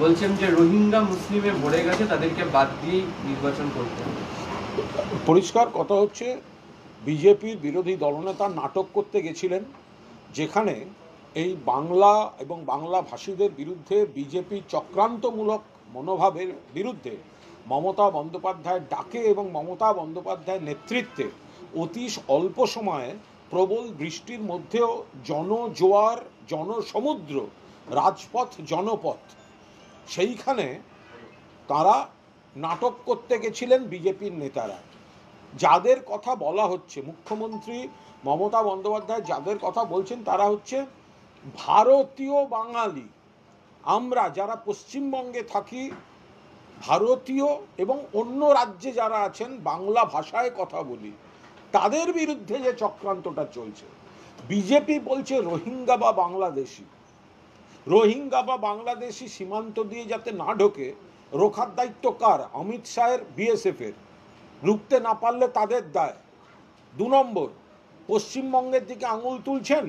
বলছেন যে রোহিঙ্গা মুসলিমে ভরে গেছে, তাদেরকে বাদ দিয়েই নির্বাচন করতে হবে। পরিষ্কার কথা হচ্ছে, বিজেপির বিরোধী দলনেতা নাটক করতে গেছিলেন, যেখানে এই বাংলা এবং বাংলা ভাষীদের বিরুদ্ধে বিজেপি চক্রান্তমূলক মনোভাবের বিরুদ্ধে মমতা বন্দ্যোপাধ্যায়ের ডাকে এবং মমতা বন্দ্যোপাধ্যায়ের নেতৃত্বে অতি অল্প সময়ে প্রবল বৃষ্টির মধ্যেও জনজোয়ার, জনসমুদ্র, রাজপথ, জনপথ, সেইখানে তারা নাটক করতে গেছিলেন বিজেপির নেতারা। যাদের কথা বলা হচ্ছে, মুখ্যমন্ত্রী মমতা বন্দ্যোপাধ্যায় যাদের কথা বলছেন তারা হচ্ছে ভারতীয় বাঙালি। আমরা যারা পশ্চিমবঙ্গে থাকি, ভারতীয় এবং অন্য রাজ্যে যারা আছেন বাংলা ভাষায় কথা বলি, তাদের বিরুদ্ধে যে চক্রান্তটা চলছে। বিজেপি বলছে রোহিঙ্গা বা বাংলাদেশি, রোহিঙ্গা বা বাংলাদেশি সীমান্ত দিয়ে যাতে না ঢোকে, রোখার দায়িত্ব কার? অমিত শাহের, বিএসএফের। রুখতে না পারলে তাদের দায়। 2 নম্বর, পশ্চিমবঙ্গের দিকে আঙুল তুলছেন।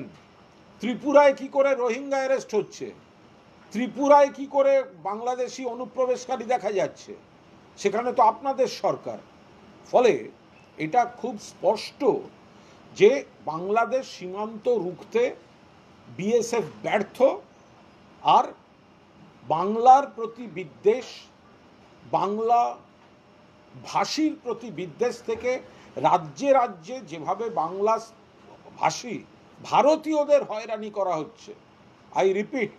ত্রিপুরায় কি করে রোহিঙ্গা অ্যারেস্ট হচ্ছে, ত্রিপুরায় কি করে বাংলাদেশি অনুপ্রবেশকারী দেখা যাচ্ছে, সেখানে তো আপনাদের সরকার। ফলে এটা খুব স্পষ্ট যে বাংলাদেশ সীমান্ত রুখতে বিএসএফ ব্যর্থ, আর বাংলার প্রতি বিদ্বেষ, বাংলা ভাষীর প্রতি বিদ্বেষ থেকে রাজ্যে রাজ্যে যেভাবে বাংলা ভাষী ভারতীয়দের হয়রানি করা হচ্ছে, আই রিপিট,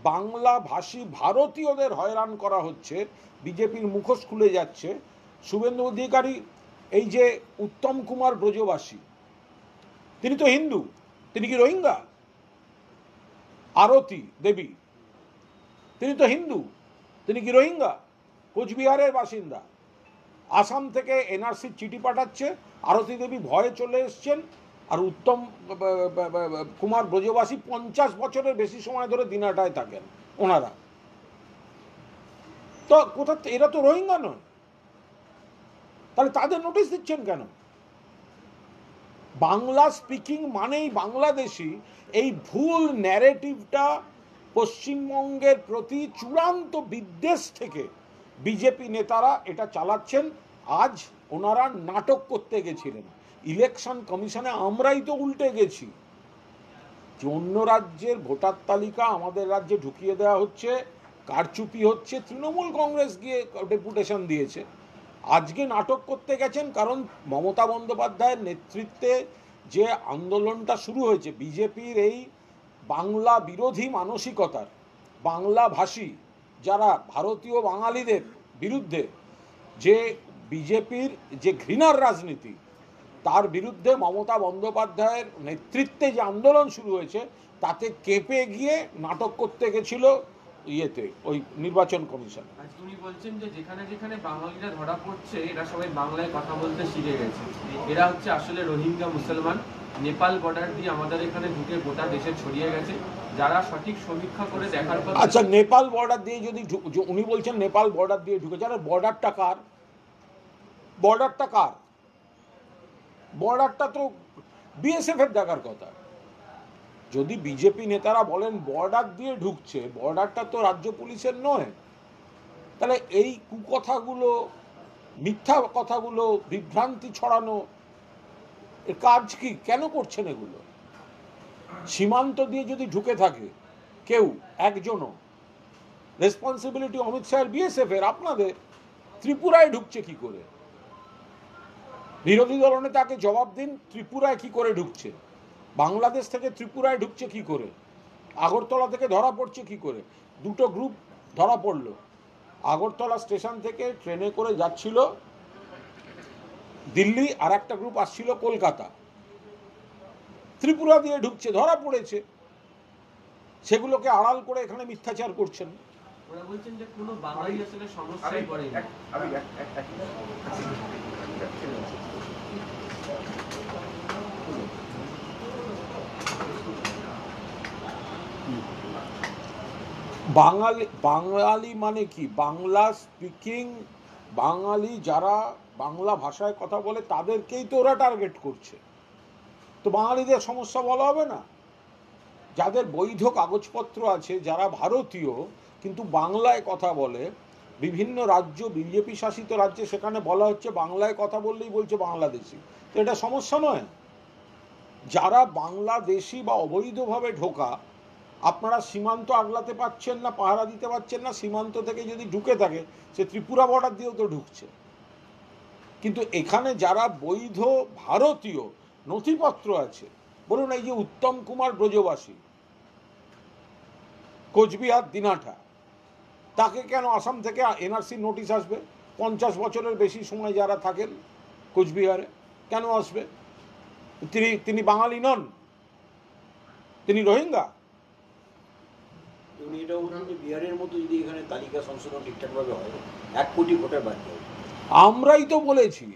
বাংলা ভাষী ভারতীয়দের হয়রান করা হচ্ছে, বিজেপির মুখোশ খুলে যাচ্ছে। শুভেন্দু অধিকারী, এই যে উত্তম কুমার ব্রজবাসী, তিনি তো হিন্দু, তিনি কি রোহিঙ্গা? আরতি দেবী, তিনি তো হিন্দু, তিনি কি রোহিঙ্গা? কোচবিহারের বাসিন্দা, আসাম থেকে এনআরসির চিঠি পাঠাচ্ছে, আরতি দেবী ভয়ে চলে এসছেন, আর উত্তম কুমার ব্রজবাসী 50 বছরের বেশি সময় ধরে দিনাটায় থাকেন ওনারা। তো কোথা, এরা তো রোহিঙ্গা নয়, তাহলে তাদের নোটিশ দিচ্ছেন কেন? বাংলা স্পিকিং মানেই বাংলাদেশি, এই ভুল ন্যারেটিভটা পশ্চিমবঙ্গের প্রতি চূড়ান্ত বিদ্বেষ থেকে বিজেপি নেতারা এটা চালাচ্ছেন। আজ ওনারা নাটক করতে গেছিলেন। ইলেকশন কমিশনে আমরাই তো উল্টে গেছি, যে অন্য রাজ্যের ভোটার তালিকা আমাদের রাজ্যে ঢুকিয়ে দেওয়া হচ্ছে, কারচুপি হচ্ছে। তৃণমূল কংগ্রেস গিয়ে ডেপুটেশন দিয়েছে, আজকে নাটক করতে গেছেন। কারণ মমতা বন্দ্যোপাধ্যায়ের নেতৃত্বে যে আন্দোলনটা শুরু হয়েছে, বিজেপির এই বাংলা বিরোধী মানসিকতার, বাংলা ভাষী যারা ভারতীয় বাঙালিদের বিরুদ্ধে যে বিজেপির যে ঘৃণার রাজনীতি, তার বিরুদ্ধে মমতা বন্দ্যোপাধ্যায়ের নেতৃত্বে যে আন্দোলন শুরু হয়েছে, তাতে কেঁপে গিয়ে নাটক করতে গেছিল ইয়েতে, ওই নির্বাচন কমিশন। উনি বলছেন যে যেখানে যেখানে বাঙালিরা ধরা পড়ছে, এরা সবাই বাংলায় কথা বলতে শিখে গেছে, এরা হচ্ছে আসলে রোহিঙ্গা মুসলমান, নেপাল বর্ডার দিয়ে আমাদের এখানে ঢুকে গোটা দেশে ছড়িয়ে গেছে। যারা সঠিক সমীক্ষা করে দেখার পর, আচ্ছা, নেপাল বর্ডার দিয়ে যদি উনি বলছেন নেপাল বর্ডার দিয়ে ঢুকে, যারা বর্ডারটা কার? বর্ডারটা কার? বর্ডারটা তো বিএসএফ এর দেখার কথা। যদি বিজেপি নেতারা বলেন বর্ডার দিয়ে ঢুকছে, বর্ডারটা তো রাজ্য পুলিশের নয়, তাহলে এই কুকথাগুলো, মিথ্যা কথাগুলো, বিভ্রান্তি ছড়ানো, এর কাজ কি? কেন করছেন এগুলো? সীমান্ত দিয়ে যদি ঢুকে থাকে কেউ একজনও, রেসপন্সিবিলিটি অমিত শাহের, বিএসএফ এর, আপনাদের। ত্রিপুরায় ঢুকছে কি করে? বিরোধী দলনেতাকে জবাব দিন, ত্রিপুরায় কি করে ঢুকছে? বাংলাদেশ থেকে ত্রিপুরায় ঢুকছে কি করে? আগরতলা থেকে ধরা পড়ছে কি করে? দুটো গ্রুপ ধরা পড়লো, আগরতলা স্টেশন থেকে ট্রেনে করে যাচ্ছিল দিল্লি, আর একটা গ্রুপ আসছিল কলকাতা, ত্রিপুরা দিয়ে ঢুকছে, ধরা পড়েছে। সেগুলোকে আড়াল করে এখানে মিথ্যাচার করছেন। ওরা বলছেন যে কোনো বাঙালি আসলে সমস্যায় পড়েনি। বাঙালি, বাঙালি মানে কি? বাংলা স্পিকিং বাঙালি যারা বাংলা ভাষায় কথা বলে, তাদেরকেই তো ওরা টার্গেট করছে। তো বাঙালিদের সমস্যা বলা হবে না? যাদের বৈধ কাগজপত্র আছে, যারা ভারতীয়, কিন্তু বাংলায় কথা বলে, বিভিন্ন রাজ্য বিজেপি শাসিত রাজ্যে সেখানে বলা হচ্ছে বাংলায় কথা বললেই বলছে বাংলাদেশি। তো এটা সমস্যা নয়? যারা বাংলাদেশি বা অবৈধভাবে ঢোকা, আপনারা সীমান্ত আগলাতে পারছেন না, পাহারা দিতে পারছেন না, সীমান্ত থেকে যদি ঢুকে থাকে সে ত্রিপুরা বর্ডার দিয়েও তো ঢুকছে। কিন্তু এখানে যারা বৈধ ভারতীয় নথিপত্র আছে, বলুন এই যে উত্তম কুমার ব্রজবাসী, কোচবিহার দিনাটা, তাকে কেন আসাম থেকে এনআরসি নোটিশ আসবে? 50 বছরের বেশি সময় যারা থাকেন কোচবিহারে, কেন আসবে? তিনি বাঙালি নন, তিনি রোহিঙ্গা। এটাও বলছেন যে বিহারের মতো যদি এখানে তালিকা সংশোধন ঠিকঠাকভাবে হয় 1 কোটি ভোটার বাদ যাবে। আমরাই তো বলেছি,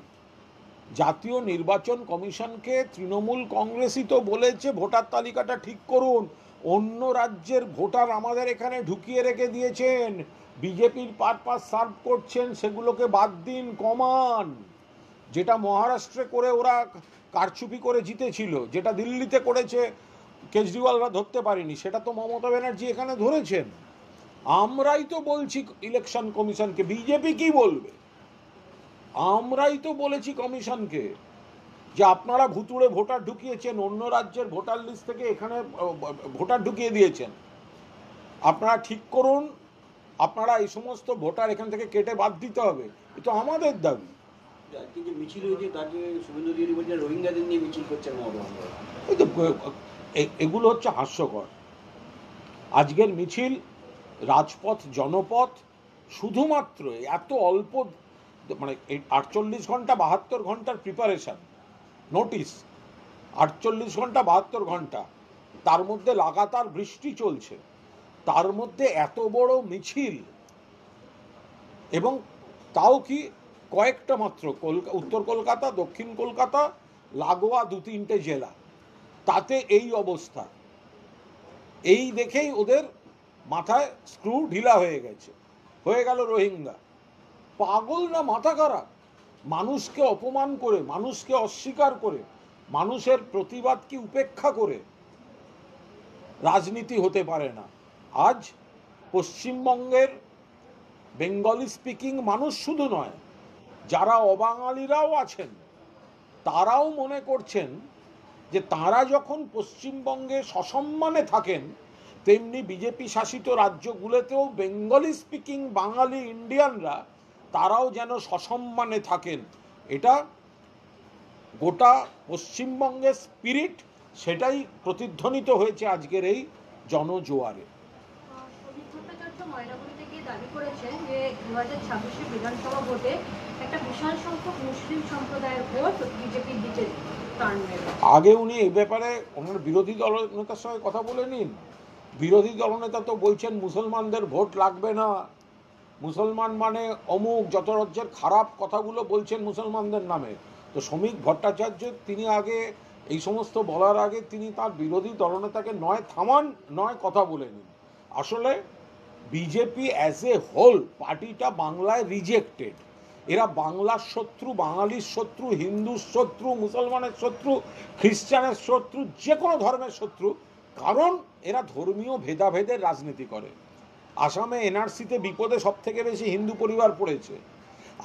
জাতীয় নির্বাচন কমিশনকে তৃণমূল কংগ্রেসই তো বলেছে ভোটার তালিকাটা ঠিক করুন। অন্য রাজ্যের ভোটার আমাদের এখানে ঢুকিয়ে রেখে দিয়েছেন, বিজেপির পারপাস সার্ভ করছেন, সেগুলোকে বাদ দিন, কমান। যেটা মহারাষ্ট্রে করে ওরা কারচুপি করে জিতেছিল, যেটা দিল্লিতে করেছে কেজরিওয়ালরা ধরতে পারেনি, সেটা তো মমতা ব্যানার্জি এখানে ধরেছেন। আমরাই তো বলছি ইলেকশন কমিশনকে, বিজেপি কি বলবে? আমরাই তো বলেছি কমিশনকে যে আপনারা ভুতুড়ে ভোটার ঢুকিয়েছেন, অন্য রাজ্যের ভোটার লিস্ট থেকে এখানে ভোটার ঢুকিয়ে দিয়েছেন, আপনারা ঠিক করুন, আপনারা এই সমস্ত ভোটার এখান থেকে কেটে বাদ দিতে হবে। এ তো আমাদের দাবি। আজকে যে মিছিল হয়েছে তাকে শুভেন্দু অধিকারী বলছেন রোহিঙ্গাদের নিয়ে মিছিল করছেন মমতা বন্দ্যোপাধ্যায়। এই তো এগুলো হচ্ছে হাস্যকর। আজকের মিছিল রাজপথ জনপথ শুধুমাত্র এত অল্প, মানে 48 ঘন্টা 72 ঘন্টার প্রিপারেশন নোটিস, 48 ঘন্টা 72 ঘন্টা, তার মধ্যে লাগাতার বৃষ্টি চলছে, তার মধ্যে এত বড় মিছিল, এবং তাও কি কয়েকটা মাত্র উত্তর কলকাতা, দক্ষিণ কলকাতা, লাগোয়া 2-3টে জেলা, তাতে এই অবস্থা। এই দেখেই ওদের মাথায় স্ক্রু ঢিলা হয়ে গেছে, হয়ে গেল রোহিঙ্গা। পাগল না মাথা খারাপ? মানুষকে অপমান করে, মানুষকে অস্বীকার করে, মানুষের প্রতিবাদ কি উপেক্ষা করে রাজনীতি হতে পারে না। আজ পশ্চিমবঙ্গের বেঙ্গলি স্পিকিং মানুষ শুধু নয়, যারা অবাঙালিরাও আছেন, তারাও মনে করছেন যে তারা যখন পশ্চিমবঙ্গে সসম্মানে থাকেন, তেমনি বিজেপি শাসিত রাজ্যগুলোতেও বেঙ্গলি স্পিকিং বাঙালি ইন্ডিয়ানরা তারাও যেন সসম্মানে থাকেন। এটা গোটা পশ্চিমবঙ্গের স্পিরিট, সেটাই প্রতিধ্বনিত হয়েছে আজকের এই জনজোয়ারে। শ্রমিক ভট্টাচার্য ময়নাগুড়ি থেকে দাবি করেছেন যে 2026 বিধানসভা ভোটে একটা বিশাল সংখ্যক মুসলিম সম্প্রদায়ের ভোট বিজেপির দিকে টার্ন নেবে। আগে উনি এই ব্যাপারে ওনার বিরোধী দলনেতার সঙ্গে কথা বলে নিন। বিরোধী দলনেতা তো বলছেন মুসলমানদের ভোট লাগবে না, মুসলমান মানে অমুক, যত রাজ্যের খারাপ কথাগুলো বলছেন মুসলমানদের নামে। তো শ্রমিক ভট্টাচার্য তিনি আগে এই সমস্ত বলার আগে তিনি তার বিরোধী দলনেতাকে নয় থামান, নয় কথা বলে নিন। আসলে বিজেপি অ্যাজ এ হোল পার্টিটা বাংলায় রিজেক্টেড। এরা বাংলার শত্রু, বাঙালির শত্রু, হিন্দুর শত্রু, মুসলমানের শত্রু, খ্রিস্টানের শত্রু, যে কোনো ধর্মের শত্রু, কারণ এরা ধর্মীয় ভেদাভেদের রাজনীতি করে। আসামে এনআরসিতে বিপদে সব থেকে বেশি হিন্দু পরিবার পড়েছে।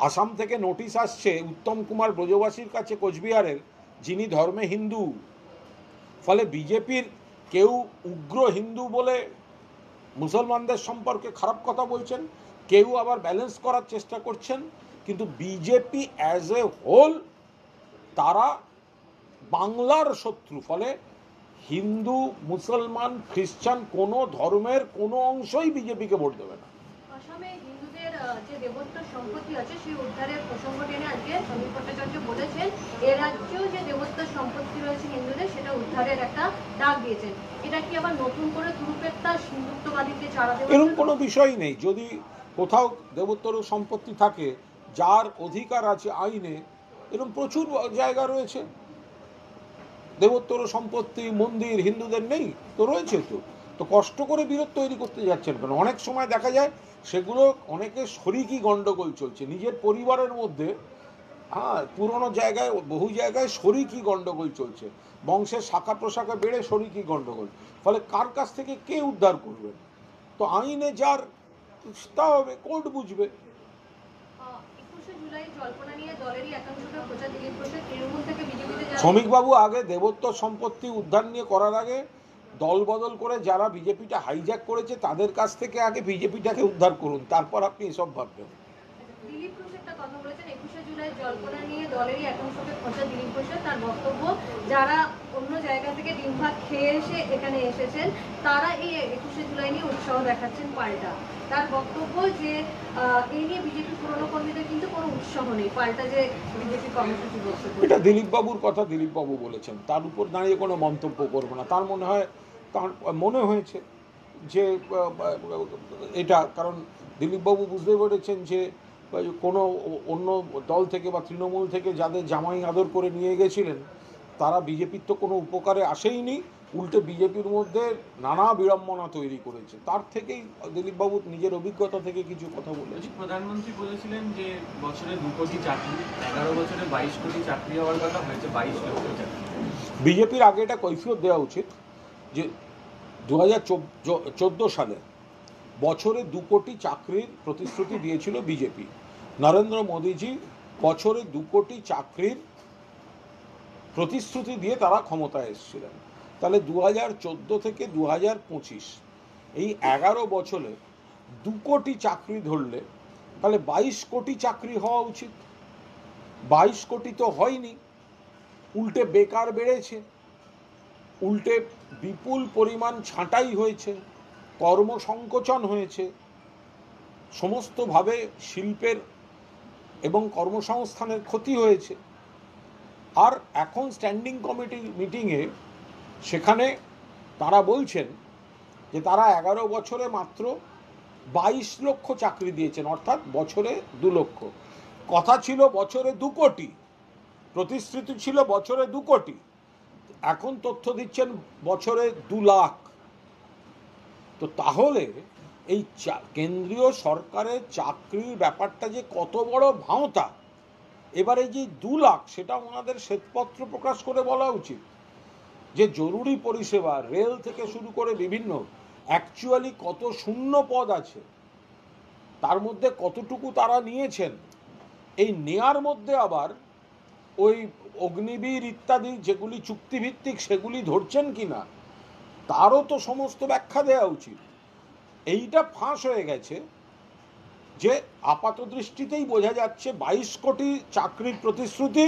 আসাম থেকে নোটিশ আসছে উত্তম কুমার ব্রজবাসীর কাছে কোচবিহারের, যিনি ধর্মে হিন্দু। ফলে বিজেপির কেউ উগ্র হিন্দু বলে মুসলমানদের সম্পর্কে খারাপ কথা বলছেন, কেউ আবার ব্যালেন্স করার চেষ্টা করছেন। কিন্তু বিজেপি অ্যাজ এ হোল তারা বাংলার শত্রু। ফলে হিন্দু, মুসলমান, খ্রিস্টান কোনো ধর্মের কোনো অংশই বিজেপিকে ভোট দেবে না। আসামে হিন্দুদের যে দেবত্ব সম্পত্তি আছে সেই উদ্ধারের প্রসঙ্গ টেনে আজকে শ্রমিক ভট্টাচার্য বলেছেন এ রাজ্যেও যে দেবত্ব সম্পত্তি রয়েছে হিন্দুদের সেটা উদ্ধারের একটা ডাক দিয়েছেন। এটা কি আবার নতুন করে তুরুপেত্তা হিন্দুত্ববাদীকে চারা দেওয়া? এরকম কোনো বিষয় নেই। যদি কোথাও দেবোত্তর সম্পত্তি থাকে, যার অধিকার আছে আইনে, এরকম প্রচুর জায়গা রয়েছে। দেবোত্তর সম্পত্তি, মন্দির হিন্দুদের নেই তো? রয়েছে তো। তো কষ্ট করে বিরোধ তৈরি করতে যাচ্ছেন কেন? অনেক সময় দেখা যায় সেগুলো অনেকে শরিকি গণ্ডগোল চলছে নিজের পরিবারের মধ্যে। হ্যাঁ, পুরনো জায়গায়, বহু জায়গায় শরিকি গণ্ডগোল চলছে, বংশের শাখা প্রশাখা বেড়ে শরিকি গণ্ডগোল। ফলে কার কাছ থেকে কে উদ্ধার করবেন? তো আইনে যার তা হবে, কোর্ট বুঝবে। 21শে জুলাই জল্পনা নিয়ে দলেরই একাংশকে খোঁজা দিলীপ ঘোষের তৃণমূল থেকে বিজেপিতে যারা শ্রমিকবাবু আগে দেবোত্তর সম্পত্তি উদ্ধার নিয়ে করার আগে দল বদল করে যারা বিজেপিটা হাইজ্যাক করেছে তাদের কাছ থেকে আগে বিজেপিটাকে উদ্ধার করুন, তারপর আপনি এসব ভাববেন। দিলীপ ঘোষ একটা কথা বলেছেন, 21শে জুলাই জল্পনা নিয়ে দলেরই একাংশকে খোঁজা দিলীপ ঘোষের। তার বক্তব্য, যারা অন্য জায়গা থেকে ডিম ভাত খেয়ে এসে এখানে এসেছেন তারা এই 21শে জুলাই নিয়ে উৎসাহ দেখাচ্ছেন পাল্টা। তার বক্তব্য যে এই নিয়ে বিজেপি পুরনো কর্মীদের কিন্তু কোনো উৎসাহ নেই, পাল্টা যে বিজেপি কর্মসূচি বক্তব্য। এটা দিলীপবাবুর কথা, দিলীপবাবু বলেছেন, তার উপর দাঁড়িয়ে কোনো মন্তব্য করবো না। তার মনে হয়, তার মনে হয়েছে যে এটা, কারণ দিলীপবাবু বুঝতে পেরেছেন যে কোনো অন্য দল থেকে বা তৃণমূল থেকে যাদের জামাই আদর করে নিয়ে গেছিলেন তারা বিজেপির তো কোনো উপকারে আসেইনি, উল্টে বিজেপির মধ্যে নানা বিড়ম্বনা তৈরি করেছে। তার থেকেই দিলীপবাবু নিজের অভিজ্ঞতা থেকে কিছু কথা বলেছেন। প্রধানমন্ত্রী বলেছিলেন যে বছরে 2 কোটি চাকরি, 11 বছরে 22 কোটি চাকরি হওয়ার কথা, হয়েছে 22 লক্ষ চাকরি। বিজেপির আগে এটা কৈফিয়ত দেওয়া উচিত যে 2014 সালে বছরে 2 কোটি চাকরির প্রতিশ্রুতি দিয়েছিল বিজেপি। নরেন্দ্র মোদীজি বছরে 2 কোটি চাকরির প্রতিশ্রুতি দিয়ে তারা ক্ষমতায় এসেছিলেন। তাহলে 2014 থেকে 2025 এই 11 বছরে 2 কোটি চাকরি ধরলে তাহলে 22 কোটি চাকরি হওয়া উচিত। 22 কোটি তো হয়নি, উল্টে বেকার বেড়েছে, উল্টে বিপুল পরিমাণ ছাঁটাই হয়েছে, কর্মসংকোচন হয়েছে, সমস্তভাবে শিল্পের এবং কর্মসংস্থানের ক্ষতি হয়েছে। আর এখন স্ট্যান্ডিং কমিটির মিটিংয়ে সেখানে তারা বলছেন যে তারা 11 বছরে মাত্র 22 লক্ষ চাকরি দিয়েছেন, অর্থাৎ বছরে 2 লক্ষ। কথা ছিল বছরে 2 কোটি, প্রতিশ্রুতি ছিল বছরে 2 কোটি, এখন তথ্য দিচ্ছেন বছরে 2 লাখ। তো তাহলে এই কেন্দ্রীয় সরকারের চাকরির ব্যাপারটা যে কত বড় ভাঁওতা, এবারে যে 2 লাখ সেটা ওনাদের শ্বেতপত্র প্রকাশ করে বলা উচিত যে জরুরি পরিষেবা রেল থেকে শুরু করে বিভিন্ন অ্যাকচুয়ালি কত শূন্য পদ আছে, তার মধ্যে কতটুকু তারা নিয়েছেন, এই নেয়ার মধ্যে আবার ওই অগ্নিবীর ইত্যাদি যেগুলি চুক্তিভিত্তিক সেগুলি ধরছেন কিনা তারও তো সমস্ত ব্যাখ্যা দেওয়া উচিত। এইটা ফাঁস হয়ে গেছে যে আপাত দৃষ্টিতেই বোঝা যাচ্ছে 22 কোটি চাকরির প্রতিশ্রুতি,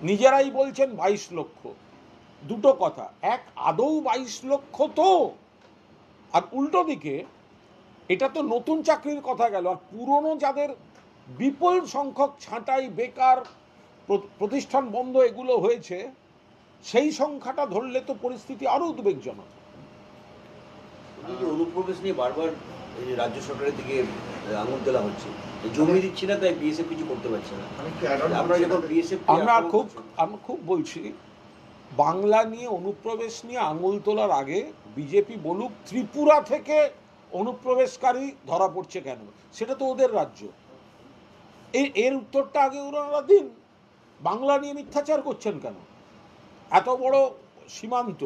নিজেরাই বলছেন 22 লক্ষ। দুটো কথা, এক আদৌ 22 লক্ষ তো, আর উল্টো দিকে এটা তো নতুন চাকরির কথা গেল, আর পুরনো যাদের বিপুল সংখ্যক ছাঁটাই, বেকার, প্রতিষ্ঠান বন্ধ এগুলো হয়েছে, সেই সংখ্যাটা ধরলে তো পরিস্থিতি আরো উদ্বেগজনক। অনুপ্রবেশ নিয়ে বারবার রাজ্য সরকারের দিকে আঙুল তোলা হচ্ছে, জমি দিচ্ছি না তাই বিএসএফ কিছু করতে পারছে না। আমরা খুব বলছি বাংলা নিয়ে অনুপ্রবেশ নিয়ে আঙুল তোলার আগে বিজেপি বলুক ত্রিপুরা থেকে অনুপ্রবেশকারী ধরা পড়ছে কেন, সেটা তো ওদের রাজ্য, এর উত্তরটা আগে ওনারা দিন। বাংলা নিয়ে মিথ্যাচার করছেন কেন? এত বড় সীমান্ত,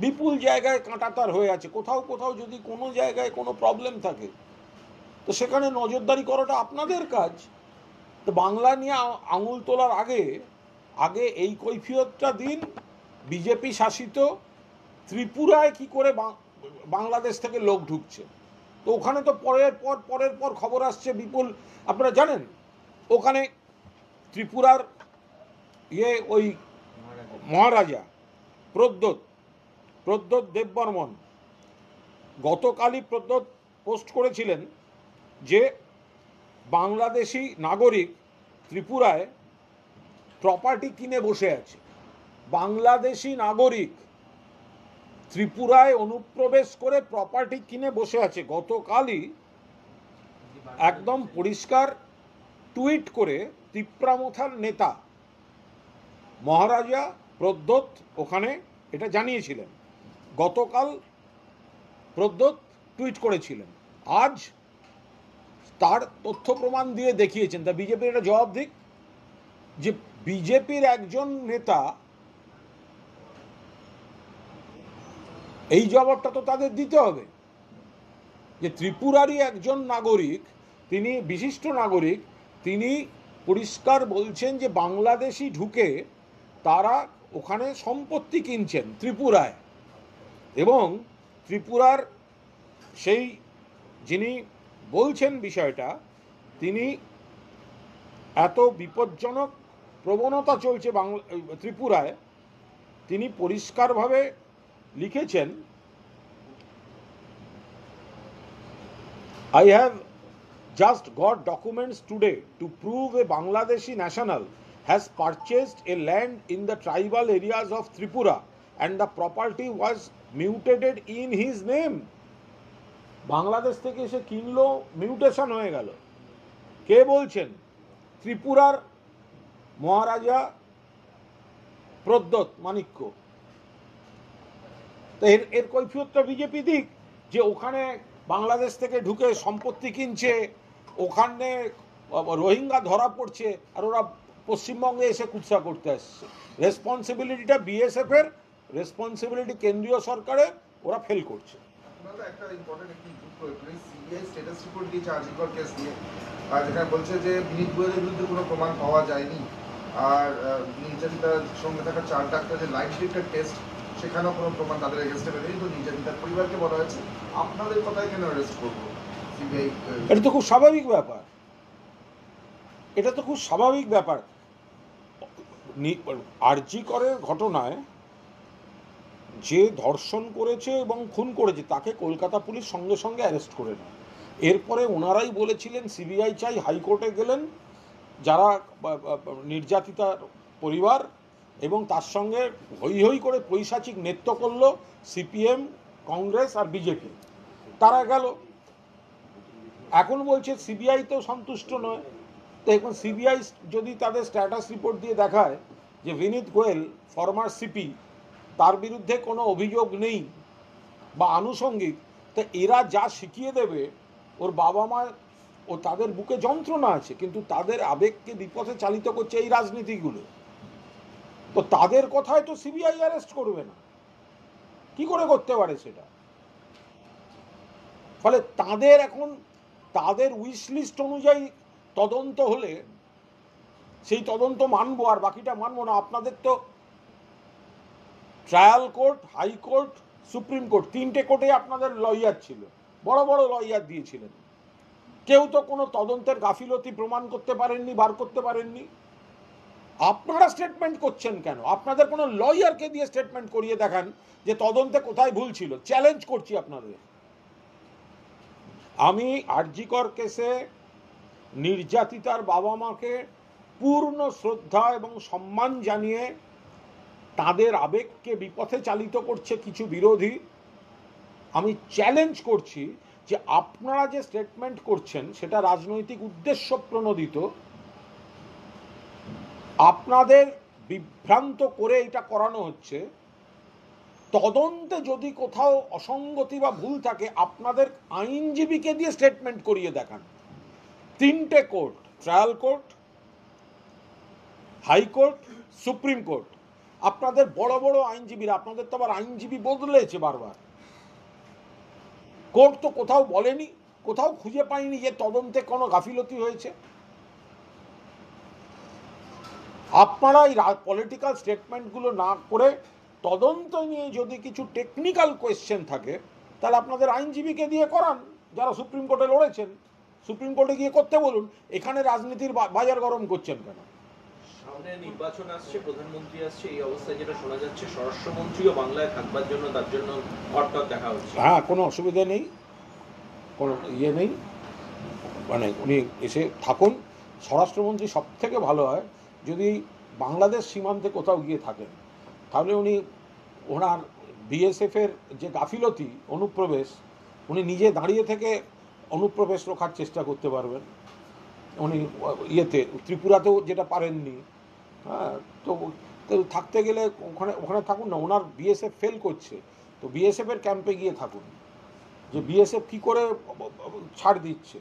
বিপুল জায়গায় কাঁটাতার হয়ে আছে, কোথাও কোথাও যদি কোনো জায়গায় কোনো প্রবলেম থাকে তো সেখানে নজরদারি করাটা আপনাদের কাজ। তো বাংলা নিয়ে আঙুল তোলার আগে এই কৈফিয়তটা দিন বিজেপি শাসিত ত্রিপুরায় কি করে বাংলাদেশ থেকে লোক ঢুকছে। তো ওখানে তো পরের পর খবর আসছে বিপুল, আপনারা জানেন ওখানে ত্রিপুরার ওই মহারাজা প্রদ্যোৎ দেববর্মন গতকালই প্রদ্যোৎ পোস্ট করেছিলেন যে বাংলাদেশি নাগরিক ত্রিপুরায় প্রপার্টি কিনে বসে আছে। বাংলাদেশি নাগরিক ত্রিপুরায় অনুপ্রবেশ করে প্রপার্টি কিনে বসে আছে। গতকালই একদম পরিষ্কার টুইট করে তিপ্রামথার নেতা মহারাজা প্রদ্যোৎ ওখানে এটা জানিয়েছিলেন। গতকাল প্রদ্যোৎ টুইট করেছিলেন, আজ তার তথ্য প্রমাণ দিয়ে দেখিয়েছেন। তা বিজেপির একটা জবাব দিক যে বিজেপির একজন নেতা, এই জবাবটা তো তাদের দিতে হবে যে ত্রিপুরারই একজন নাগরিক, তিনি বিশিষ্ট নাগরিক, তিনি পরিষ্কার বলছেন যে বাংলাদেশি ঢুকে তারা ওখানে সম্পত্তি কিনছেন ত্রিপুরায়, এবং ত্রিপুরার সেই যিনি বলছেন বিষয়টা, তিনি এত বিপজ্জনক প্রবণতা চলছে ত্রিপুরায়, তিনি পরিষ্কারভাবে লিখেছেন, I have just got documents today to prove a Bangladeshi national has purchased a land in the tribal areas of Tripura and the property was mutated in his name. Bangladesh থেকে এসে কিনলো, মিউটেশন হয়ে গেল। কে বলছেন? ত্রিপুরার মহারাজা প্রদ্যোৎ মাণিক্য। তো এর কৈফিয়তটা বিজেপি দিক, যে ওখানে বাংলাদেশ থেকে ঢুকে সম্পত্তি কিনছে, ওখানে রোহিঙ্গা ধরা পড়ছে, আর ওরা পশ্চিমবঙ্গে এসে কুৎসা করতে আসছে। রেসপন্সিবিলিটিটা বিএসএফের, রেসপন্সিবিলিটি কেন্দ্রীয় সরকারের, ওরা ফেল করছে। একটা ইম্পর্টেন্ট একটি সিবিআই স্ট্যাটাস রিপোর্ট দিয়েছে আরজিকর কেস নিয়ে, আর যেখানে বলছে যে বিনীত গোয়েলের বিরুদ্ধে কোনো প্রমাণ পাওয়া যায়নি, আর নির্যাতিতার সঙ্গে থাকা 4 ডাক্তারের লাইফ ডিটেক্টর টেস্ট, সেখানেও কোনো প্রমাণ তাদের এগেনস্টে বেরোয়নি। তো নির্যাতিতার পরিবারকে বলা হয়েছে আপনাদের কথায় কেন অ্যারেস্ট করবো সিবিআই? এটা তো খুব স্বাভাবিক ব্যাপার, এটা তো খুব স্বাভাবিক ব্যাপার। আরজিকরের ঘটনায় যে ধর্ষণ করেছে এবং খুন করেছে তাকে কলকাতা পুলিশ সঙ্গে সঙ্গে অ্যারেস্ট করে নেয়। এরপরে ওনারাই বলেছিলেন সিবিআই চাই, হাইকোর্টে গেলেন যারা নির্যাতিতার পরিবার, এবং তার সঙ্গে হই হই করে পৈশাচিক নৃত্য করলো সিপিএম, কংগ্রেস আর বিজেপি, তারা গেল। এখন বলছে সিবিআই তো সন্তুষ্ট নয়। তো এখন সিবিআই যদি তাদের স্ট্যাটাস রিপোর্ট দিয়ে দেখায় যে বিনীত গোয়েল ফরমার সিপি, তার বিরুদ্ধে কোনো অভিযোগ নেই বা আনুষঙ্গিক, তো এরা যা শিখিয়ে দেবে, ওর বাবা মা ও তাদের বুকে যন্ত্রণা আছে, কিন্তু তাদের আবেগকে বিপথে চালিত করছে এই রাজনীতিগুলো। তো তাদের কথায় তো সিবিআই অ্যারেস্ট করবে না, কি করে করতে পারে সেটা? ফলে তাদের এখন তাদের উইশ লিস্ট অনুযায়ী তদন্ত হলে সেই তদন্ত মানবো, আর বাকিটা মানবো না। আপনাদের তো trial court, high court, supreme court, 3টে কোর্টে আপনাদের লয়ার ছিল, বড় বড় লয়ার দিয়েছিলেন। কেউ তো কোনো তদন্তের গাফিলতি প্রমাণ করতে পারেননি, বার করতে পারেননি। আপনারা স্টেটমেন্ট করছেন কেন? আপনাদের কোনো লয়ারকে দিয়ে স্টেটমেন্ট করিয়ে দেখান যে তদন্তে কোথায় ভুল ছিল। চ্যালেঞ্জ করছি আপনাদের। আমি আরজিকর কেসে নির্যাতিতার বাবা মাকে পূর্ণ শ্রদ্ধা এবং সম্মান জানিয়ে, তাদের আবেগকে বিপথে চালিত করছে কিছু বিরোধী, আমি চ্যালেঞ্জ করছি যে আপনারা যে স্টেটমেন্ট করছেন সেটা রাজনৈতিক উদ্দেশ্য প্রণোদিত। আপনাদের বিভ্রান্ত করে এটা করানো হচ্ছে। তদন্তে যদি কোথাও অসঙ্গতি বা ভুল থাকে, আপনাদের আইনজীবীকে দিয়ে স্টেটমেন্ট করিয়ে দেখান। 3টে court, trial court, high court, supreme court, আপনাদের বড় বড় আইনজীবীরা, আপনাদের তো আবার আইনজীবী বদলেছে বারবার। কোর্ট তো কোথাও বলেনি, কোথাও খুঁজে পাইনি যে তদন্তে কোনো গাফিলতি হয়েছে। আপনারা এই পলিটিক্যাল স্টেটমেন্টগুলো না করে তদন্ত নিয়ে যদি কিছু টেকনিক্যাল কোয়েশ্চেন থাকে, তাহলে আপনাদের আইনজীবীকে দিয়ে করান, যারা সুপ্রিম কোর্টে লড়েছেন। সুপ্রিম কোর্টে গিয়ে করতে বলুন। এখানে রাজনীতির বাজার গরম করছেন কেন? সামনে নির্বাচন আসছে, প্রধানমন্ত্রী আসছে, এই অবস্থায় যেটা শোনা যাচ্ছে স্বরাষ্ট্রমন্ত্রীও বাংলায় থাকবার জন্য, তার জন্য হটটক দেখা হচ্ছে। হ্যাঁ, কোনো অসুবিধা নেই, কোনো ইয়ে নেই, মানে উনি এসে থাকুন। স্বরাষ্ট্রমন্ত্রী সব থেকে ভালো হয় যদি বাংলাদেশ সীমান্তে কোথাও গিয়ে থাকেন, তাহলে উনি ওনার বিএসএফের যে গাফিলতি, অনুপ্রবেশ, উনি নিজে দাঁড়িয়ে থেকে অনুপ্রবেশ রোখার চেষ্টা করতে পারবেন। উনি ইয়েতে ত্রিপুরাতেও যেটা পারেননি। হ্যাঁ, তো থাকতে গেলে ওখানে থাকুন না। ওনার বিএসএফ ফেল করছে, তো বিএসএফের ক্যাম্পে গিয়ে থাকুন, যে বিএসএফ কী করে ছাড় দিচ্ছে,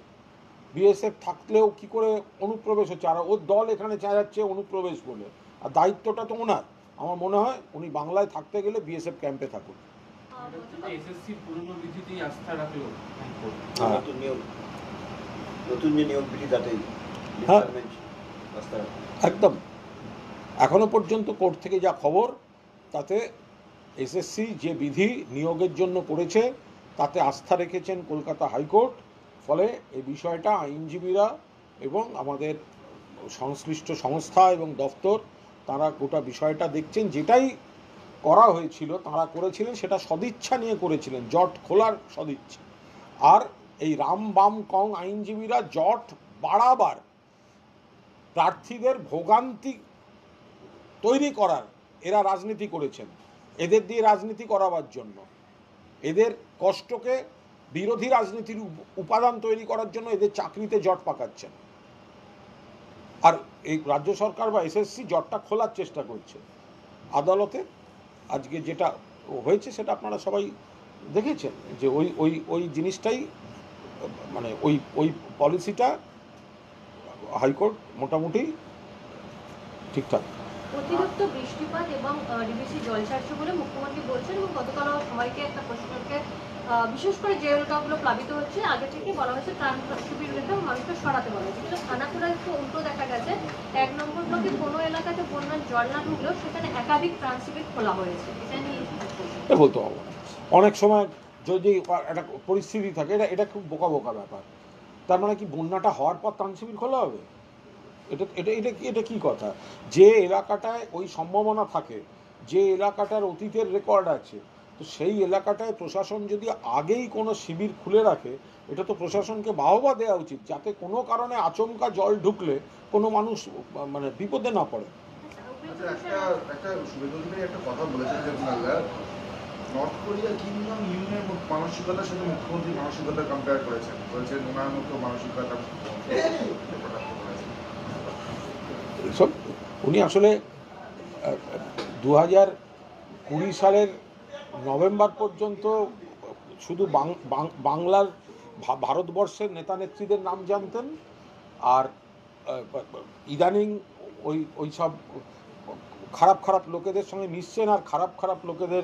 বিএসএফ থাকলেও কি করে অনুপ্রবেশ হচ্ছে, আর ওর দল এখানে চালাচ্ছে অনুপ্রবেশ বলে। আর দায়িত্বটা তো ওনার। আমার মনে হয় উনি বাংলায় থাকতে গেলে বিএসএফ ক্যাম্পে থাকুন। এসএসসির পুরনো বিধিতেই আস্থা রাখলো হাইকোর্ট। হ্যাঁ। নতুন যে নিয়োগ বিধি তাতে হ্যাঁ। আস্থা রাখে। একদম এখনো পর্যন্ত কোর্ট থেকে যা খবর তাতে এসএসসি যে বিধি নিয়োগের জন্য করেছে তাতে আস্থা রেখেছেন কলকাতা হাইকোর্ট। ফলে এই বিষয়টা আইনজীবীরা এবং আমাদের সংশ্লিষ্ট সংস্থা এবং দপ্তর তারা গোটা বিষয়টা দেখছেন। যেটাই করা হয়েছিল তারা করেছিলেন সেটা সদিচ্ছা নিয়ে করেছিলেন, জট খোলার সদিচ্ছা। আর এই রাম বাম কং আইনজীবীরা জট বাড়াবার, প্রার্থীদের ভোগান্তি তৈরি করার এরা রাজনীতি করেছেন, এদের দিয়ে রাজনীতি করাবার জন্য, এদের কষ্টকে বিরোধী রাজনীতির উপাদান তৈরি করার জন্য এদের চাকরিতে জট পাকাচ্ছেন। আর এই রাজ্য সরকার বা এসএসসি জটটা খোলার চেষ্টা করছে। আদালতে আজকে যেটা হয়েছে সেটা আপনারা সবাই দেখেছেন যে ওই ওই ওই জিনিসটাই মানে ওই ওই পলিসিটা হাইকোর্ট মোটামুটি ঠিকঠাক। অতিরিক্ত বৃষ্টিপাত এবং ডিবিসি জল ছাড়ছে বলে মুখ্যমন্ত্রী বলছেন, এবং গতকাল সবাইকে একটা প্রশ্নকে বিশেষ করে যে এলাকাগুলো প্লাবিত হচ্ছে আগে থেকে বলা হয়েছে ত্রাণ শিবির রেখে মানুষকে সরাতে বলা হয়েছে, কিন্তু খানাকুড়া একটু উল্টো দেখা গেছে। 1 নম্বর ব্লকে কোনো এলাকাতে বন্যার জল না ঢুকলেও সেখানে একাধিক ত্রাণ শিবির খোলা হয়েছে। এটা নিয়ে এটা বলতে হবে না। অনেক সময় যদি একটা পরিস্থিতি থাকে এটা খুব বোকা বোকা ব্যাপার। তার মানে কি বন্যাটা হওয়ার পর ত্রাণ শিবির খোলা হবে? এটা এটা এটা এটা কি কথা? যে এলাকাটায় ওই সম্ভাবনা থাকে, যে এলাকাটার অতীতের রেকর্ড আছে, তো সেই এলাকাটায় প্রশাসন যদি আগেই কোনো শিবির খুলে রাখে এটা তো প্রশাসনকে বাহবা দেওয়া উচিত, যাতে কোনো কারণে আচমকা জল ঢুকলে কোনো মানুষ মানে বিপদে না পড়ে। আচ্ছা, একটা শুভেন্দু অধিকারী একটা কথা বলেছেন যে নর্থ কোরিয়া কিম জং ইউনের মানসিকতার সাথে মুখ্যমন্ত্রী মানসিকতা কম্পেয়ার করেছেন, বলছেন ওনার মতো মানসিকতা সব উনি আসলে 2020 সালের নভেম্বর পর্যন্ত শুধু বাংলার ভারতবর্ষের নেতা নেত্রীদের নাম জানতেন, আর ইদানিং ওই সব খারাপ খারাপ লোকেদের সঙ্গে মিশছেন আর খারাপ খারাপ লোকেদের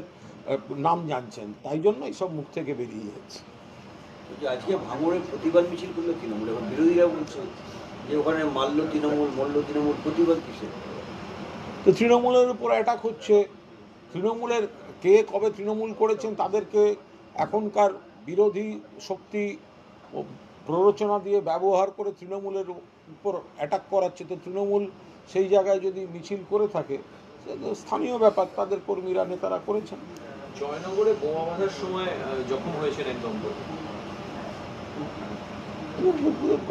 নাম জানছেন, তাই জন্য এইসব মুখ থেকে বেরিয়ে যাচ্ছে। আজকে ভাঙড়ের প্রতিবাদ মিছিল করলো তৃণমূল, এবং বিরোধীরা বলছে যে ওখানে মল্ল তৃণমূল প্রতিবাদ কিসের? তো তৃণমূলের উপর অ্যাটাক হচ্ছে। তৃণমূলের কে কবে তৃণমূল করেছেন তাদেরকে এখনকার বিরোধী শক্তি প্ররোচনা দিয়ে ব্যবহার করে তৃণমূলের উপর অ্যাটাক করাচ্ছে। তো তৃণমূল সেই জায়গায় যদি মিছিল করে থাকে স্থানীয় ব্যাপার, তাদের কর্মীরা নেতারা করেছেন। জয়নগরে বোমা বাঁধার সময় জখম হয়েছেন এক দম্পতি।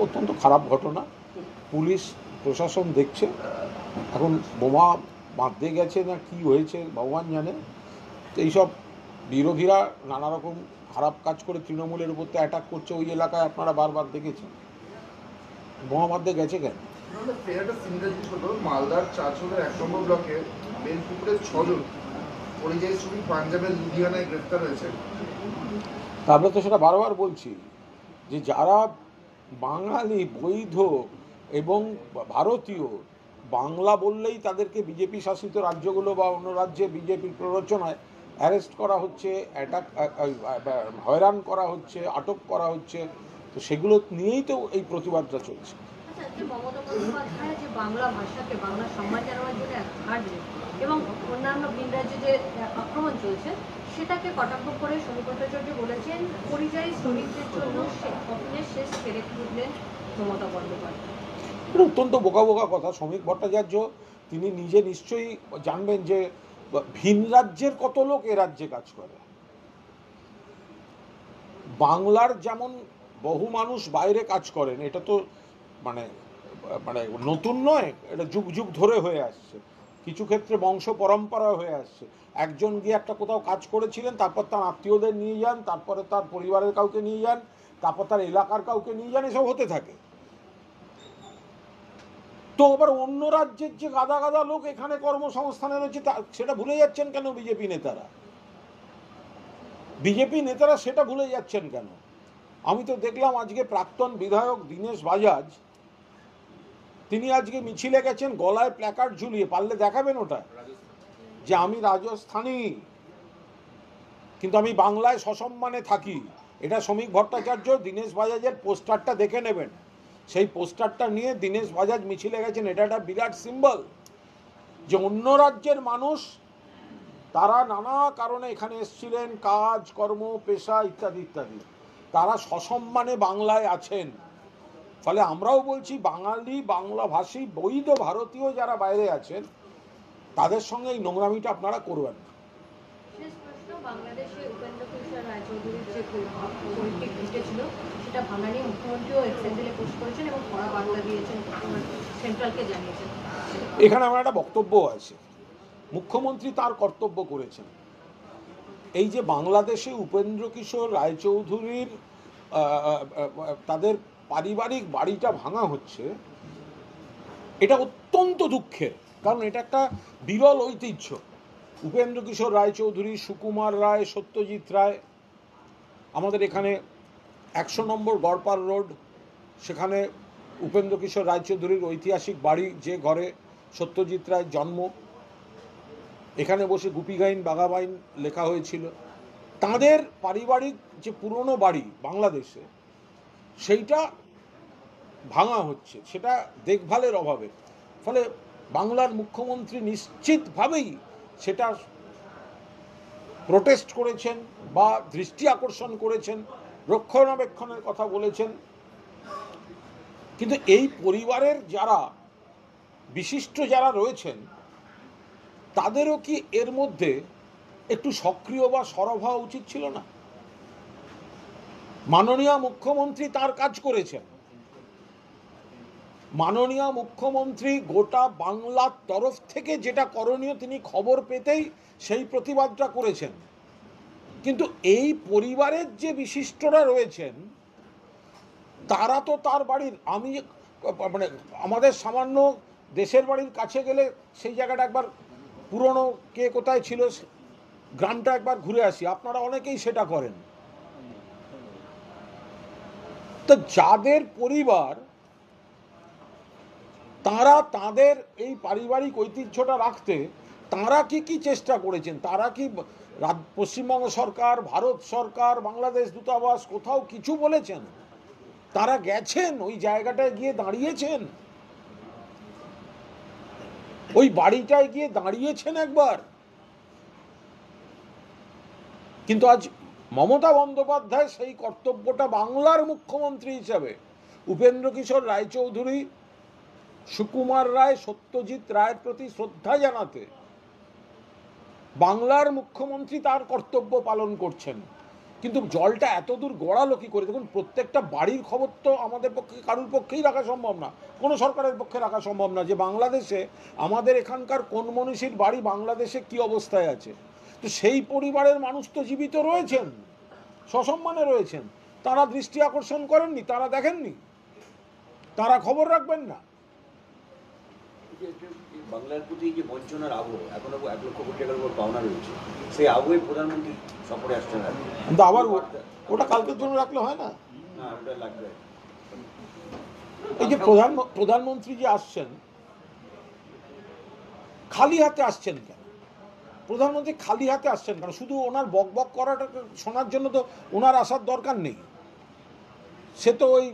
অত্যন্ত খারাপ ঘটনা। পুলিশ প্রশাসন দেখছে এখন বোমা বাঁধতে গেছে না কি হয়েছে ভগবান জানে। তো এইসব বিরোধীরা নানা রকম খারাপ কাজ করে তৃণমূলের উপর তো অ্যাটাক করছে। ওই এলাকায় আপনারা বারবার দেখেছেন বোমা বাঁধতে গেছে কেন? মালদার চাঁচলের 1 নম্বর ব্লকে বেলপুকুরের 6 জন পরিযায়ী শ্রমিক পাঞ্জাবের লুধিয়ানায় গ্রেফতার হয়েছে। আমরা তো সেটা বারবার বলছি যে যারা বাঙালি বৈধ এবং ভারতীয়, বাংলা বললেই তাদেরকে বিজেপি শাসিত রাজ্যগুলো বা অন্য রাজ্যে বিজেপির প্ররোচনায় অ্যারেস্ট করা হচ্ছে, হয়রান করা হচ্ছে, আটক করা হচ্ছে। তো সেগুলো নিয়েই তো এই প্রতিবাদটা চলছে। মমতা বন্দ্যোপাধ্যায় যে বাংলা ভাষাকে বাংলা সম্মান জানানোর জন্য হাঁটবে এবং অন্যান্য ভিন রাজ্যে যে আক্রমণ চলছে সেটাকে কটাক্ষ করে শ্রমিক ভট্টাচার্য বলেছেন পরিযায়ী শ্রমিকদের জন্য স্বপ্নের শেষ ফেরে তুললেন মমতা বন্দ্যোপাধ্যায়। এটা অত্যন্ত বোকা বোকা কথা। শ্রমিক ভট্টাচার্য তিনি নিজে নিশ্চয়ই জানবেন যে ভিন রাজ্যের কত লোক এ রাজ্যে কাজ করে। বাংলার যেমন বহু মানুষ বাইরে কাজ করেন, এটা তো মানে মানে নতুন নয়, এটা যুগ যুগ ধরে হয়ে আসছে। কিছু ক্ষেত্রে বংশ পরম্পরা হয়ে আসছে। একজন গিয়ে একটা কোথাও কাজ করেছিলেন, তারপর তার আত্মীয়দের নিয়ে যান, তারপরে তার পরিবারের কাউকে নিয়ে যান, তারপর তার এলাকার কাউকে নিয়ে যান, এসব হতে থাকে। তো আবার অন্য রাজ্যের যে গাদা গাদা লোক এখানে কর্মসংস্থানে রয়েছে সেটা ভুলে যাচ্ছেন কেন বিজেপি নেতারা? বিজেপি নেতারা সেটা ভুলে যাচ্ছেন কেন? আমি তো দেখলাম আজকে প্রাক্তন বিধায়ক দীনেশ বাজাজ তিনি আজকে মিছিলে গেছেন গলায় প্ল্যাকার্ড ঝুলিয়ে, পারলে দেখাবেন ওটা যে আমি রাজস্থানী। কিন্তু আমি বাংলায় সসম্মানে থাকি, এটা শ্রমিক ভট্টাচার্য দীনেশ বাজাজের পোস্টারটা দেখে নেবেন। সেই পোস্টারটা নিয়ে দীনেশ বাজাজ মিছিলে গেছেন। এটা একটা বিরাট সিম্বল যে অন্য রাজ্যের মানুষ তারা নানা কারণে এখানে এসেছিলেন, কাজ কর্ম পেশা ইত্যাদি ইত্যাদি, তারা সসম্মানে বাংলায় আছেন। ফলে আমরাও বলছি বাঙালি বাংলাভাষী বৈধ ভারতীয় যারা বাইরে আছেন তাদের সঙ্গে এই নোংরামিটা আপনারা করবেন না। শেষ প্রশ্ন, বাংলাদেশে উপেন্দ্র কিশোর রায়চৌধুরীর যে পৈতৃক ভিটে ছিল সেটা ভাঙা নিয়ে মুখ্যমন্ত্রীও এক্সেন্ডেলে পোস্ট করেছেন এবং কড়া বার্তা দিয়েছেন, সেন্ট্রালকে জানিয়েছেন। এখানে আমার একটা বক্তব্য আছে। মুখ্যমন্ত্রী তার কর্তব্য করেছেন। এই যে বাংলাদেশে উপেন্দ্র কিশোর রায়চৌধুরীর তাদের পারিবারিক বাড়িটা ভাঙা হচ্ছে, এটা অত্যন্ত দুঃখের, কারণ এটা একটা বিরল ঐতিহ্য। উপেন্দ্র কিশোর রায়চৌধুরী, সুকুমার রায়, সত্যজিৎ রায়, আমাদের এখানে 100 নম্বর গড়পার রোড, সেখানে উপেন্দ্র কিশোর রায়চৌধুরীর ঐতিহাসিক বাড়ি, যে ঘরে সত্যজিৎ রায়ের জন্ম, এখানে বসে গুপিগাইন বাঘাবাইন লেখা হয়েছিল। তাদের পারিবারিক যে পুরনো বাড়ি বাংলাদেশে, সেইটা ভাঙা হচ্ছে, সেটা দেখভালের অভাবে। ফলে বাংলার মুখ্যমন্ত্রী নিশ্চিতভাবেই সেটা প্রোটেস্ট করেছেন বা দৃষ্টি আকর্ষণ করেছেন, রক্ষণাবেক্ষণের কথা বলেছেন। কিন্তু এই পরিবারের যারা বিশিষ্ট যারা রয়েছেন তাদেরও কি এর মধ্যে একটু সক্রিয় বা সরব হওয়া উচিত ছিল না? মাননীয় মুখ্যমন্ত্রী তার কাজ করেছেন। মাননীয় মুখ্যমন্ত্রী গোটা বাংলার তরফ থেকে যেটা করণীয় তিনি খবর পেতেই সেই প্রতিবাদটা করেছেন। কিন্তু এই পরিবারের যে বিশিষ্টরা রয়েছেন তারা তো তার বাড়ির, আমি মানে আমাদের সামান্য দেশের বাড়ির কাছে গেলে সেই জায়গাটা একবার পুরনো কে কোথায় ছিল গ্রামটা একবার ঘুরে আসি, আপনারা অনেকেই সেটা করেন। তো যাদের পরিবার তারা তাদের এই পারিবারিক ঐতিহ্যটা রাখতে তারা কি চেষ্টা করেছেন? তারা কি পশ্চিমবঙ্গ সরকার, ভারত সরকার, বাংলাদেশ দূতাবাস কোথাও কিছু বলেছেন? তারা গেছেন ওই জায়গাটায় গিয়ে দাঁড়িয়েছেন, ওই বাড়িটায় গিয়ে দাঁড়িয়েছেন একবার। কিন্তু আজ মমতা বন্দ্যোপাধ্যায় সেই কর্তব্যটা বাংলার মুখ্যমন্ত্রী হিসাবে উপেন্দ্র কিশোর রায়চৌধুরী, সুকুমার রায়, সত্যজিৎ রায়ের প্রতি শ্রদ্ধা জানাতে বাংলার মুখ্যমন্ত্রী তার কর্তব্য পালন করছেন। কিন্তু জলটা এত দূর গড়ালো কি করে? দেখুন, প্রত্যেকটা বাড়ির খবর তো আমাদের পক্ষে কারুর পক্ষেই রাখা সম্ভব না, কোনো সরকারের পক্ষে রাখা সম্ভব না যে বাংলাদেশে আমাদের এখানকার কোন মনীষীর বাড়ি বাংলাদেশে কি অবস্থায় আছে। তো সেই পরিবারের মানুষ তো জীবিত রয়েছেন, সসম্মানে রয়েছেন, তারা দৃষ্টি আকর্ষণ করেননি, তারা দেখেননি, তারা খবর রাখবেন না। বাংলার প্রতি যে বঞ্চনার আবহ, এখনো 1 লক্ষ কোটি টাকার উপর পাওনা রয়েছে, সেই আবহে প্রধানমন্ত্রী সফরে আসছেন। কিন্তু আবার ওটা কালকের জন্য রাখলে হয় না? না, ওটা লাগবে। এই যে প্রধানমন্ত্রী যে আসছেন, খালি হাতে আসছেন কেন? প্রধানমন্ত্রী খালি হাতে আসছেন কেন? শুধু ওনার বক বক করাটা শোনার জন্য তো ওনার আসার দরকার নেই। সে তো ওই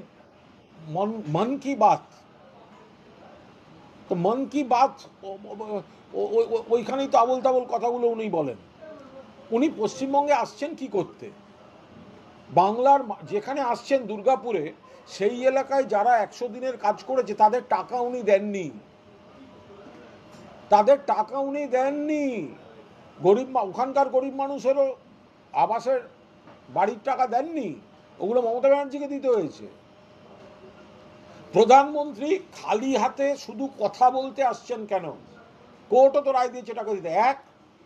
মন কি বাত, তো মন কি বাত ওইখানেই তো আবল তাবল কথাগুলো উনি বলেন। উনি পশ্চিমবঙ্গে আসছেন কি করতে? বাংলার যেখানে আসছেন দুর্গাপুরে, সেই এলাকায় যারা 100 দিনের কাজ করেছে তাদের টাকা উনি দেননি, তাদের টাকা উনি দেননি। ওখানকার গরিব মানুষেরও আবাসের বাড়ির টাকা দেননি, ওগুলো মমতা ব্যানার্জিকে দিতে হয়েছে। প্রধানমন্ত্রী খালি হাতে শুধু কথা বলতে আসছেন কেন? কোর্টও তো রায় দিয়েছে টাকা দিতে। এক,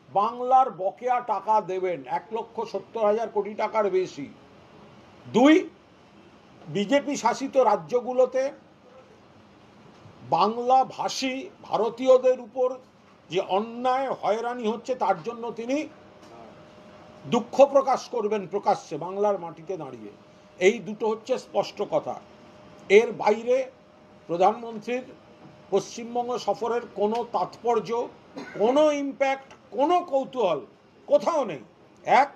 বাংলার বকেয়া টাকা দেবেন 1,70,000 কোটি টাকার বেশি। 2, বিজেপি শাসিত রাজ্যগুলোতে বাংলা ভাষী ভারতীয়দের উপর যে অন্যায় হয়রানি হচ্ছে তার জন্য তিনি দুঃখ প্রকাশ করবেন প্রকাশ্যে বাংলার মাটিতে দাঁড়িয়ে। এই দুটো হচ্ছে স্পষ্ট কথা। এর বাইরে প্রধানমন্ত্রীর পশ্চিমবঙ্গ সফরের কোনো তাৎপর্য, কোনো ইম্প্যাক্ট, কোনো কৌতূহল কোথাও নেই। এক,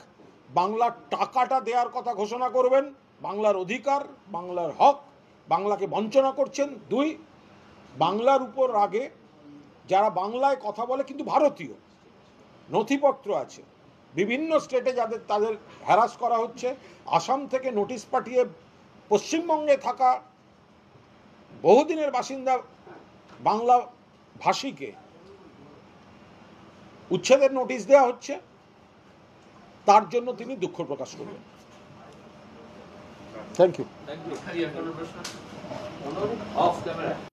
বাংলার টাকাটা দেওয়ার কথা ঘোষণা করবেন, বাংলার অধিকার, বাংলার হক, বাংলাকে বঞ্চনা করছেন। 2, বাংলার উপর রাগে যারা বাংলায় কথা বলে কিন্তু ভারতীয়, নথিপত্র আছে, বিভিন্ন স্টেটে যাদের তাদের হ্যারাস করা হচ্ছে, আসাম থেকে নোটিশ পাঠিয়ে পশ্চিমবঙ্গে থাকা বহুদিনের বাসিন্দা বাংলা ভাষীকে উচ্ছেদের নোটিশ দেওয়া হচ্ছে, তার জন্য তিনি দুঃখ প্রকাশ করবেন। Thank you. Thank you. কোনো প্রশ্ন? Off camera.